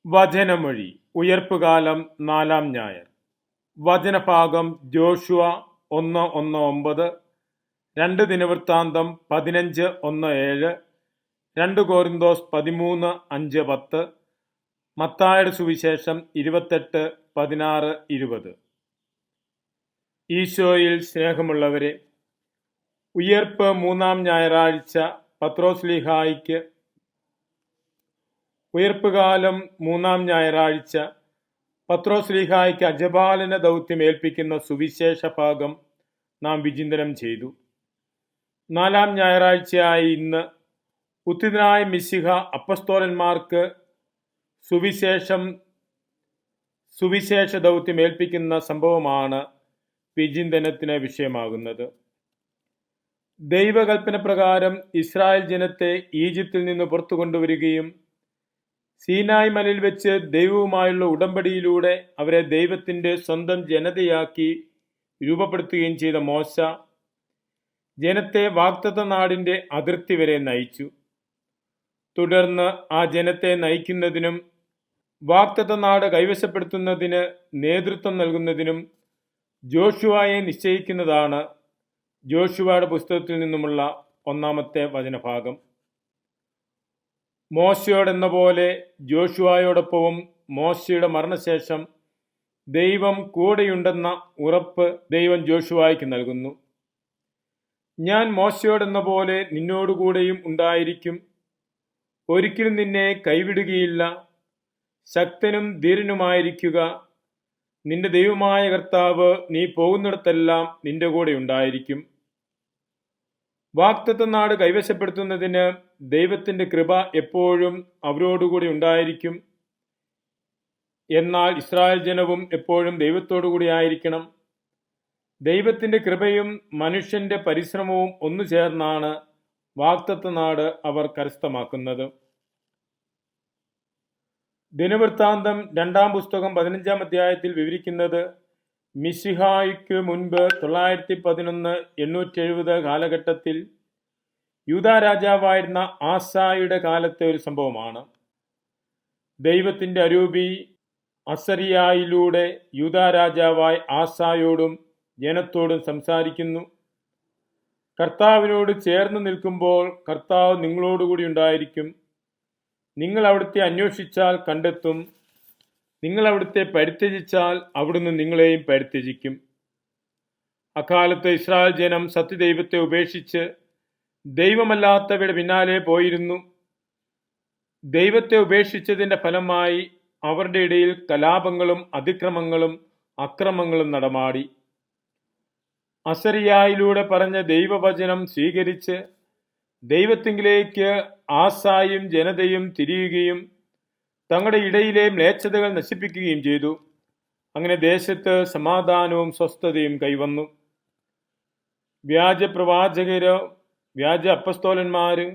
വചനമൊഴി ഉയർപ്പുകാലം 4-ാം ഞായർ. വചനഭാഗം ജോഷുവ 1:1-9, 2 ദിനവൃത്താന്തം 15:1-7, 2 കൊരിന്തോസ് 13:5-10, മത്തായിയുടെ സുവിശേഷം 28:16-20. ഈശോയിൽ സ്നേഹമുള്ളവരെ, ഉയർപ്പ് 3-ാം ഞായറാഴ്ച പത്രോസ്ലീഹായ്ക്ക് ഉയർപ്പുകാലം 3-ാം ഞായറാഴ്ച പത്രോസ്ലീഹായ്ക്ക് അജപാലന ദൗത്യം ഏൽപ്പിക്കുന്ന സുവിശേഷ ഭാഗം നാം വിചിന്തനം ചെയ്തു. 4-ാം ഞായറാഴ്ചയായി ഇന്ന് ഉത്ഥിതനായ മിശിഹ അപ്പസ്തോലന്മാർക്ക് സുവിശേഷ ദൗത്യം ഏൽപ്പിക്കുന്ന സംഭവമാണ് വിചിന്തനത്തിന് വിഷയമാകുന്നത്. ദൈവകൽപ്പന പ്രകാരം ഇസ്രായേൽ ജനത്തെ ഈജിപ്തിൽ നിന്ന് പുറത്തു കൊണ്ടുവരികയും സീനായ് മലയിൽ വെച്ച് ദൈവവുമായുള്ള ഉടമ്പടിയിലൂടെ അവരെ ദൈവത്തിൻ്റെ സ്വന്തം ജനതയാക്കി രൂപപ്പെടുത്തുകയും ചെയ്ത മോശ ജനത്തെ വാഗ്ദത്ത നാടിൻ്റെ അതിർത്തി വരെ നയിച്ചു. തുടർന്ന് ആ ജനത്തെ നയിക്കുന്നതിനും വാഗ്ദത്ത നാട് കൈവശപ്പെടുത്തുന്നതിന് നേതൃത്വം നൽകുന്നതിനും ജോഷുവയെ നിശ്ചയിക്കുന്നതാണ് ജോഷുവയുടെ പുസ്തകത്തിൽ നിന്നുമുള്ള 1-ാമത്തെ വചനഭാഗം. മോശയോടെന്ന പോലെ ജോഷുവയോടൊപ്പവും മോശയുടെ മരണശേഷം ദൈവം കൂടെയുണ്ടെന്ന ഉറപ്പ് ദൈവം ജോഷുവയ്ക്ക് നൽകുന്നു. ഞാൻ മോശയോടെന്ന പോലെ നിന്നോടുകൂടെയും ഉണ്ടായിരിക്കും, ഒരിക്കലും നിന്നെ കൈവിടുകയില്ല, ശക്തനും ധീരനുമായിരിക്കുക, നിന്റെ ദൈവമായ കർത്താവ് നീ പോകുന്നിടത്തെല്ലാം നിന്റെ കൂടെ ഉണ്ടായിരിക്കും. വാഗ്ദത്ത നാട് കൈവശപ്പെടുത്തുന്നതിന് ദൈവത്തിൻ്റെ കൃപ എപ്പോഴും അവരോടുകൂടി ഉണ്ടായിരിക്കും. എന്നാൽ ഇസ്രായേൽ ജനവും എപ്പോഴും ദൈവത്തോടുകൂടി ആയിരിക്കണം. ദൈവത്തിൻ്റെ കൃപയും മനുഷ്യൻ്റെ പരിശ്രമവും ഒന്നു ചേർന്നാണ് വാഗ്ദത്ത നാട് അവർ കരസ്ഥമാക്കുന്നത്. ദിനവൃത്താന്തം 2-ാം പുസ്തകം 15-ാം അധ്യായത്തിൽ വിവരിക്കുന്നത് മിശിഹായ്ക്ക് മുൻപ് 911-870 കാലഘട്ടത്തിൽ യൂദാ രാജാവായിരുന്ന ആസായുടെ കാലത്തെ ഒരു സംഭവമാണ്. ദൈവത്തിൻ്റെ അരൂപി അസരിയായിലൂടെ യൂദാ രാജാവായ ആസായോടും ജനത്തോടും സംസാരിക്കുന്നു. കർത്താവിനോട് ചേർന്ന് നിൽക്കുമ്പോൾ കർത്താവ് നിങ്ങളോടുകൂടി ഉണ്ടായിരിക്കും. നിങ്ങൾ അവിടുത്തെ അന്വേഷിച്ചാൽ കണ്ടെത്തും. നിങ്ങൾ അവിടുത്തെ പരിത്യജിച്ചാൽ അവിടുന്ന് നിങ്ങളെയും പരിത്യജിക്കും. അക്കാലത്ത് ഇസ്രായേൽ ജനം സത്യദൈവത്തെ ഉപേക്ഷിച്ച് ദൈവമല്ലാത്തവയുടെ പിന്നാലെ പോയിരുന്നു. ദൈവത്തെ ഉപേക്ഷിച്ചതിൻ്റെ ഫലമായി അവരുടെ ഇടയിൽ കലാപങ്ങളും അതിക്രമങ്ങളും അക്രമങ്ങളും നടമാടി. അസരിയായിലൂടെ പറഞ്ഞ ദൈവവചനം സ്വീകരിച്ച് ദൈവത്തിങ്കിലേക്ക് ആസായും ജനതയും തിരിയുകയും തങ്ങളുടെ ഇടയിലെ മ്ലേച്ഛതകൾ നശിപ്പിക്കുകയും ചെയ്തു. അങ്ങനെ ദേശത്ത് സമാധാനവും സ്വസ്ഥതയും കൈവന്നു. വ്യാജ പ്രവാചകരോ വ്യാജ അപ്പസ്തോലന്മാരും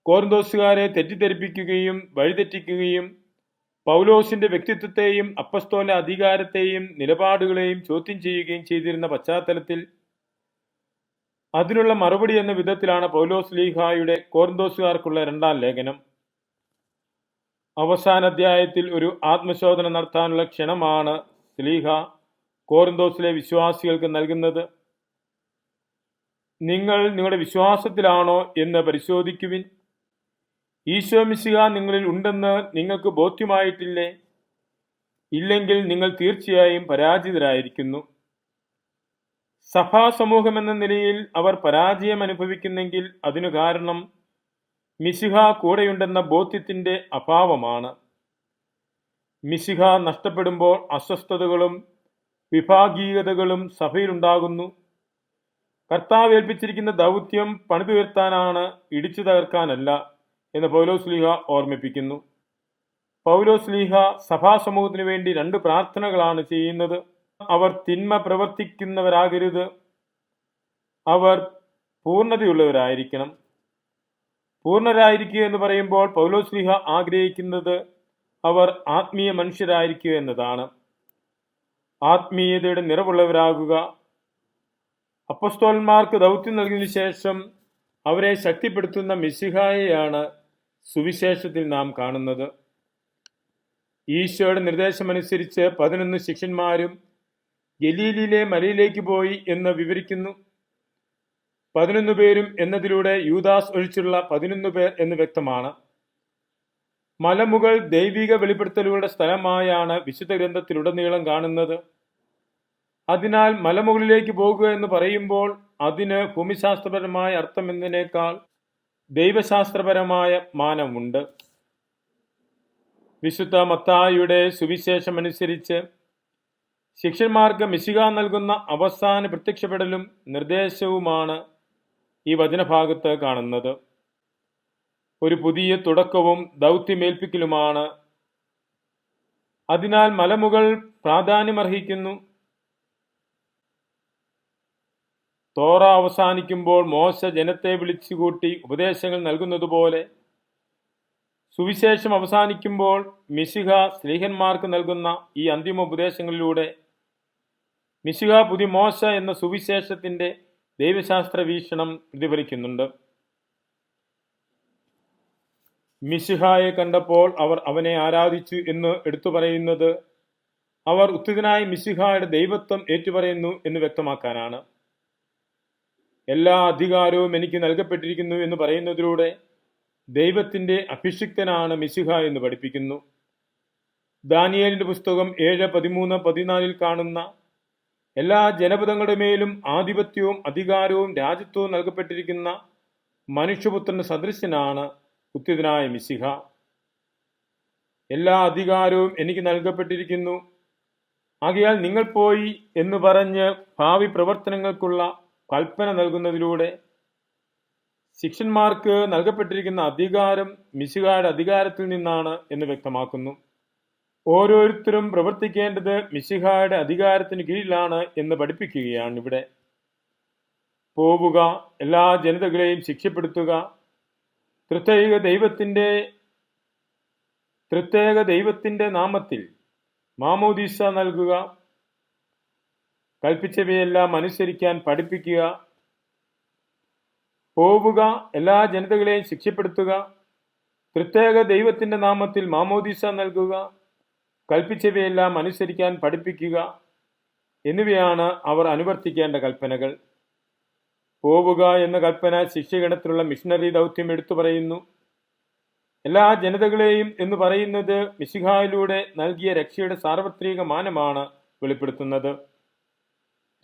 കൊരിന്തോസുകാരെ തെറ്റിദ്ധരിപ്പിക്കുകയും വഴിതെറ്റിക്കുകയും പൗലോസിന്റെ വ്യക്തിത്വത്തെയും അപ്പസ്തോല അധികാരത്തെയും നിലപാടുകളെയും ചോദ്യം ചെയ്യുകയും ചെയ്തിരുന്ന പശ്ചാത്തലത്തിൽ അതിനുള്ള മറുപടി എന്ന വിധത്തിലാണ് പൗലോസ്ലീഹായുടെ കൊരിന്തോസുകാർക്കുള്ള 2-ാം ലേഖനം. അവസാന അധ്യായത്തിൽ ഒരു ആത്മശോധന നടത്താനുള്ള ക്ഷണമാണ് സ്ലീഹ കൊരിന്തോസിലെ വിശ്വാസികൾക്ക് നൽകുന്നത്. നിങ്ങൾ നിങ്ങളുടെ വിശ്വാസത്തിലാണോ എന്ന് പരിശോധിക്കുവിൻ. ഈശോ മിശിഹ നിങ്ങളിൽ ഉണ്ടെന്ന് നിങ്ങൾക്ക് ബോധ്യമായിട്ടില്ലേ? ഇല്ലെങ്കിൽ നിങ്ങൾ തീർച്ചയായും പരാജിതരായിരിക്കുന്നു. സഭാസമൂഹം എന്ന നിലയിൽ അവർ പരാജയം അനുഭവിക്കുന്നെങ്കിൽ അതിനു കാരണം മിശിഹ കൂടെയുണ്ടെന്ന ബോധ്യത്തിൻ്റെ അഭാവമാണ്. മിശിഹ നഷ്ടപ്പെടുമ്പോൾ അസ്വസ്ഥതകളും വിഭാഗീയതകളും സഭയിലുണ്ടാകുന്നു. കർത്താവ് ഏൽപ്പിച്ചിരിക്കുന്ന ദൗത്യം പണിതുയർത്താനാണ്, ഇടിച്ചു തകർക്കാനല്ല എന്ന് പൗലോസ്ലീഹ ഓർമ്മിപ്പിക്കുന്നു. പൗലോസ്ലീഹ സഭാസമൂഹത്തിനു വേണ്ടി 2 പ്രാർത്ഥനകളാണ് ചെയ്യുന്നത്. അവർ തിന്മ പ്രവർത്തിക്കുന്നവരാകരുത്, അവർ പൂർണ്ണതയുള്ളവരായിരിക്കണം. പൂർണ്ണരായിരിക്കുക എന്ന് പറയുമ്പോൾ പൗലോസ്ലീഹ ആഗ്രഹിക്കുന്നത് അവർ ആത്മീയ മനുഷ്യരായിരിക്കുക എന്നതാണ്. ആത്മീയതയുടെ നിറവുള്ളവരാകുക. അപ്പസ്തോലന്മാർക്ക് ദൗത്യം നൽകിയതിനു ശേഷം അവരെ ശക്തിപ്പെടുത്തുന്ന മിശിഹായെയാണ് സുവിശേഷത്തിൽ നാം കാണുന്നത്. ഈശോയുടെ നിർദ്ദേശമനുസരിച്ച് 11 ശിഷ്യന്മാരും ഗലീലിയിലെ മലയിലേക്ക് പോയി എന്ന് വിവരിക്കുന്നു. 11 പേരും എന്നതിലൂടെ യൂദാസ് ഒഴിച്ചുള്ള 11 പേർ എന്ന് വ്യക്തമാണ്. മലമുകൾ ദൈവിക വെളിപ്പെടുത്തലുകളുടെ സ്ഥലമായാണ് വിശുദ്ധ ഗ്രന്ഥത്തിലുടനീളം കാണുന്നത്. അതിനാൽ മലമുകളിലേക്ക് പോകുക എന്ന് പറയുമ്പോൾ അതിന് ഭൂമിശാസ്ത്രപരമായ അർത്ഥം എന്നതിനേക്കാൾ ദൈവശാസ്ത്രപരമായ മാനമുണ്ട്. വിശുദ്ധ മത്തായിയുടെ സുവിശേഷമനുസരിച്ച് ശിഷ്യന്മാർക്ക് മിശിഹ നൽകുന്ന അവസാന പ്രത്യക്ഷപ്പെടലും നിർദ്ദേശവുമാണ് ഈ വചനഭാഗത്ത് കാണുന്നത്. ഒരു പുതിയ തുടക്കവും ദൗത്യമേൽപ്പിക്കലുമാണ്. അതിനാൽ മലമുകൾ പ്രാധാന്യമർഹിക്കുന്നു. തോറ അവസാനിക്കുമ്പോൾ മോശ ജനത്തെ വിളിച്ചുകൂട്ടി ഉപദേശങ്ങൾ നൽകുന്നതുപോലെ സുവിശേഷം അവസാനിക്കുമ്പോൾ മിശിഹ സ്ലീഹന്മാർക്ക് നൽകുന്ന ഈ അന്തിമ ഉപദേശങ്ങളിലൂടെ മിശിഹ പുതിയ മോശ എന്ന സുവിശേഷത്തിന്റെ ദൈവശാസ്ത്ര വീക്ഷണം പ്രതിഫലിക്കുന്നുണ്ട്. മിശിഹായെ കണ്ടപ്പോൾ അവർ അവനെ ആരാധിച്ചു എന്ന് എടുത്തു പറയുന്നത് അവർ ഉത്തിതനായ മിശിഹായുടെ ദൈവത്വം ഏറ്റുപറയുന്നു എന്ന് വ്യക്തമാക്കാനാണ്. എല്ലാ അധികാരവും എനിക്ക് നൽകപ്പെട്ടിരിക്കുന്നു എന്ന് പറയുന്നതിലൂടെ ദൈവത്തിന്റെ അഭിഷിക്തനാണ് മിശിഹ എന്ന് പഠിപ്പിക്കുന്നു. ദാനിയേലിന്റെ പുസ്തകം 7:13-14 കാണുന്ന എല്ലാ ജനപദങ്ങളുടെ മേലും ആധിപത്യവും അധികാരവും രാജ്യത്വവും നൽകപ്പെട്ടിരിക്കുന്ന മനുഷ്യപുത്രന്റെ സദൃശ്യനാണ് ഉത്തിതനായ മിശിഹ. എല്ലാ അധികാരവും എനിക്ക് നൽകപ്പെട്ടിരിക്കുന്നു, ആകയാൽ നിങ്ങൾ പോയി എന്ന് പറഞ്ഞ് ഭാവി പ്രവർത്തനങ്ങൾക്കുള്ള കൽപ്പന നൽകുന്നതിലൂടെ ശിഷ്യന്മാർക്ക് നൽകപ്പെട്ടിരിക്കുന്ന അധികാരം മിശിഹായുടെ അധികാരത്തിൽ നിന്നാണ് എന്ന് വ്യക്തമാക്കുന്നു. ഓരോരുത്തരും പ്രവർത്തിക്കേണ്ടത് മിശിഹായുടെ അധികാരത്തിന് കീഴിലാണ് എന്ന് പഠിപ്പിക്കുകയാണ് ഇവിടെ. പോവുക, എല്ലാ ജനതകളെയും ശിക്ഷപ്പെടുത്തുക, ത്രിത്യേക ദൈവത്തിന്റെ നാമത്തിൽ മാമോദീസ നൽകുക, കൽപ്പിച്ചവയെല്ലാം അനുസരിക്കാൻ പഠിപ്പിക്കുക. പോവുക, എല്ലാ ജനതകളെയും ശിക്ഷപ്പെടുത്തുക, ത്രിത്യേക ദൈവത്തിന്റെ നാമത്തിൽ മാമോദീസ നൽകുക, കൽപ്പിച്ചവയെല്ലാം അനുസരിക്കാൻ പഠിപ്പിക്കുക എന്നിവയാണ് അവർ അനുവർത്തിക്കേണ്ട കൽപ്പനകൾ. പോവുക എന്ന കൽപ്പന ശിഷ്യഗണത്തിലുള്ള മിഷണറി ദൗത്യം എടുത്തു പറയുന്നു. എല്ലാ ജനതകളെയും എന്ന് പറയുന്നത് മിശിഹായിലൂടെ നൽകിയ രക്ഷയുടെ സാർവത്രിക മാനമാണ് വെളിപ്പെടുത്തുന്നത്.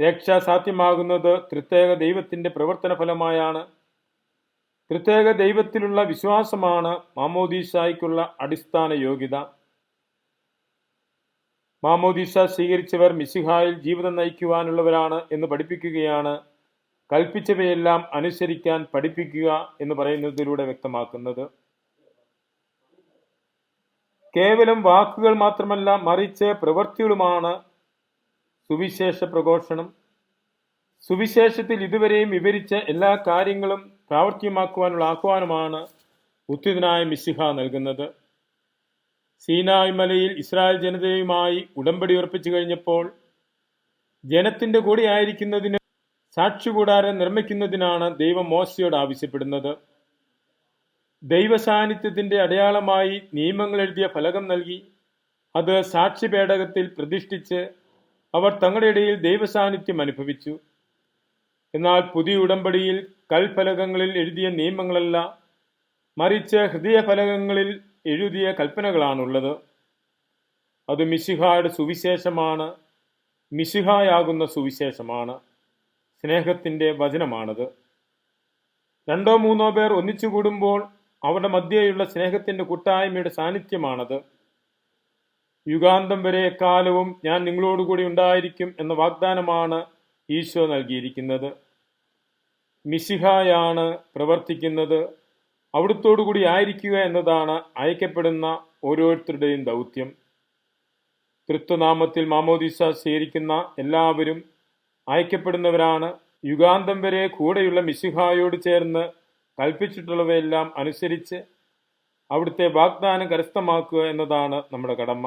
രക്ഷ സാധ്യമാകുന്നത് ത്രിത്യേക ദൈവത്തിന്റെ പ്രവർത്തന ഫലമായാണ്. ത്രിത്യേക ദൈവത്തിലുള്ള വിശ്വാസമാണ് മാമോദീസായ്ക്കുള്ള അടിസ്ഥാന യോഗ്യത. മാമോദീസ സ്വീകരിച്ചവർ മിശിഹായിൽ ജീവിതം നയിക്കുവാനുള്ളവരാണ് എന്ന് പഠിപ്പിക്കുകയാണ് കൽപ്പിച്ചവയെല്ലാം അനുസരിക്കാൻ പഠിപ്പിക്കുക എന്ന് പറയുന്നതിലൂടെ വ്യക്തമാക്കുന്നത്. കേവലം വാക്കുകൾ മാത്രമല്ല, മറിച്ച് പ്രവൃത്തികളുമാണ് സുവിശേഷ പ്രഘോഷണം. സുവിശേഷത്തിൽ ഇതുവരെയും വിവരിച്ച എല്ലാ കാര്യങ്ങളും പ്രാവർത്തികമാക്കുവാനുള്ള ആഹ്വാനമാണ് ഉത്തിതനായ മിശിഹ നൽകുന്നത്. സീനായ് മലയിൽ ഇസ്രായേൽ ജനതയുമായി ഉടമ്പടി ഉറപ്പിച്ചു കഴിഞ്ഞപ്പോൾ ജനത്തിന്റെ കൂടെ ആയിരിക്കുന്നതിന് സാക്ഷികൂടാരം നിർമ്മിക്കുന്നതിനാണ് ദൈവം മോശയോട് ആവശ്യപ്പെടുന്നത്. ദൈവസാന്നിധ്യത്തിന്റെ അടയാളമായി നിയമങ്ങൾ എഴുതിയ ഫലകം നൽകി അത് സാക്ഷിപേടകത്തിൽ പ്രതിഷ്ഠിച്ച് അവർ തങ്ങളുടെ ഇടയിൽ ദൈവസാന്നിധ്യം അനുഭവിച്ചു. എന്നാൽ പുതിയ ഉടമ്പടിയിൽ കൽഫലകങ്ങളിൽ എഴുതിയ നിയമങ്ങളല്ല, മറിച്ച് ഹൃദയഫലകങ്ങളിൽ എഴുതിയ കൽപ്പനകളാണുള്ളത്. അത് മിശിഹായുടെ സുവിശേഷമാണ്, മിശിഹായാകുന്ന സുവിശേഷമാണ്, സ്നേഹത്തിന്റെ വചനമാണത്. 2-3 പേർ ഒന്നിച്ചു കൂടുമ്പോൾ അവരുടെ മധ്യേയുള്ള സ്നേഹത്തിന്റെ കൂട്ടായ്മയുടെ സാന്നിധ്യമാണത്. യുഗാന്തം വരെ എക്കാലവും ഞാൻ നിങ്ങളോടുകൂടി ഉണ്ടായിരിക്കും എന്ന വാഗ്ദാനമാണ് ഈശോ നൽകിയിരിക്കുന്നത്. മിശിഹായാണ് പ്രവർത്തിക്കുന്നത്. അവിടുത്തോടുകൂടി ആയിരിക്കുക എന്നതാണ് അയക്കപ്പെടുന്ന ഓരോരുത്തരുടെയും ദൗത്യം. തൃത്വനാമത്തിൽ മാമോദീസ സ്വീകരിക്കുന്ന എല്ലാവരും അയക്കപ്പെടുന്നവരാണ്. യുഗാന്തം വരെ കൂടെയുള്ള മിശിഹായോട് ചേർന്ന് കൽപ്പിച്ചിട്ടുള്ളവയെല്ലാം അനുസരിച്ച് അവിടുത്തെ വാഗ്ദാനം കരസ്ഥമാക്കുക എന്നതാണ് നമ്മുടെ കടമ.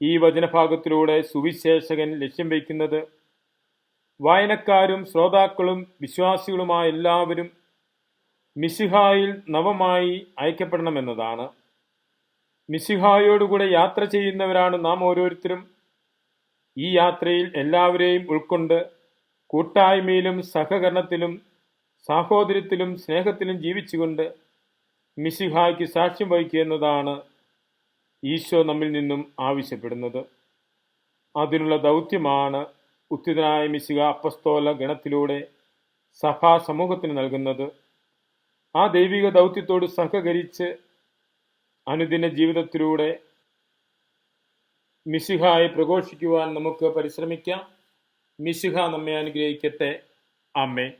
ഈ വചനഭാഗത്തിലൂടെ സുവിശേഷകൻ ലക്ഷ്യം വയ്ക്കുന്നത് വായനക്കാരും ശ്രോതാക്കളും വിശ്വാസികളുമായ എല്ലാവരും മിശിഹായിൽ നവമായി അയക്കപ്പെടണമെന്നതാണ്. മിശിഹായോടുകൂടെ യാത്ര ചെയ്യുന്നവരാണ് നാം ഓരോരുത്തരും. ഈ യാത്രയിൽ എല്ലാവരെയും ഉൾക്കൊണ്ട് കൂട്ടായ്മയിലും സഹകരണത്തിലും സാഹോദര്യത്തിലും സ്നേഹത്തിലും ജീവിച്ചുകൊണ്ട് മിശിഹായ്ക്ക് സാക്ഷ്യം വഹിക്കുക എന്നതാണ് ഈശോ നമ്മിൽ നിന്നും ആവശ്യപ്പെടുന്നത്. അതിനുള്ള ദൗത്യമാണ് ഉത്തിതനായ മിശിഹ അപ്പസ്തോല ഗണത്തിലൂടെ സഭാ സമൂഹത്തിന് നൽകുന്നത്. ആ ദൈവിക ദൗത്യത്തോട് സഹകരിച്ച് അനുദിന ജീവിതത്തിലൂടെ മിശിഹായെ പ്രഘോഷിക്കുവാൻ നമുക്ക് പരിശ്രമിക്കാം. മിശിഹ നമ്മെ അനുഗ്രഹിക്കട്ടെ. ആമേൻ.